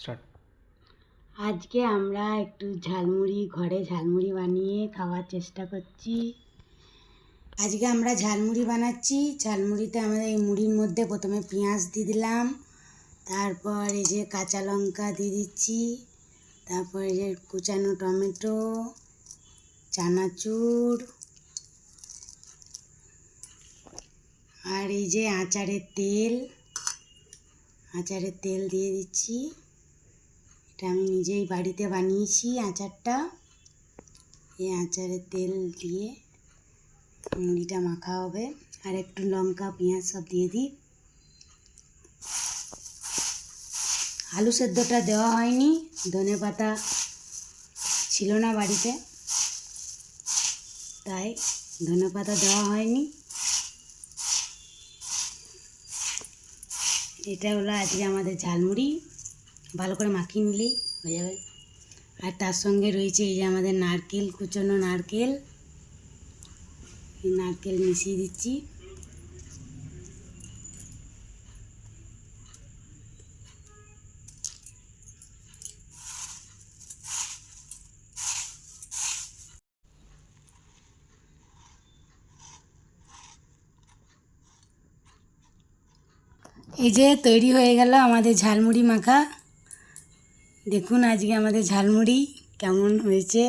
Start. আজকে আমরা একটু ঘরে ঝালমুড়ি বানিয়ে খাওয়ার চেষ্টা করছি। আজকে আমরা ঝালমুড়ি বানাচ্ছি। ঝালমুড়িতে আমাদের এই মুড়ির মধ্যে প্রথমে পেঁয়াজ দিয়ে দিলাম, তারপর এই যে কাঁচা লঙ্কা দিয়ে দিচ্ছি, তারপর এই যে কুচানো টমেটো, চানাচুর, আর এই যে আচারের তেল দিয়ে দিচ্ছি। এটা আমি নিজেই বাড়িতে বানিয়েছি আচারটা। এই আচারের তেল দিয়ে মুড়িটা মাখা হবে। আর একটু লঙ্কা পেঁয়াজ সব দিয়ে দিই। আলু সেদ্ধটা দেওয়া হয়নি, ধনেপাতা ছিল না বাড়িতে, তাই ধনেপাতা দেওয়া হয়নি। এটা হলো আজকে আমাদের ঝালমুড়ি। ভালো করে মাখিয়ে নিলেই হয়ে যাবে। আর তার সঙ্গে রয়েছে এই যে আমাদের নারকেল, কুচনো নারকেল মিশিয়ে দিচ্ছি। এই যে তৈরি হয়ে গেল আমাদের ঝালমুড়ি মাখা। দেখুন আজকে আমাদের ঝালমুড়ি কেমন হয়েছে।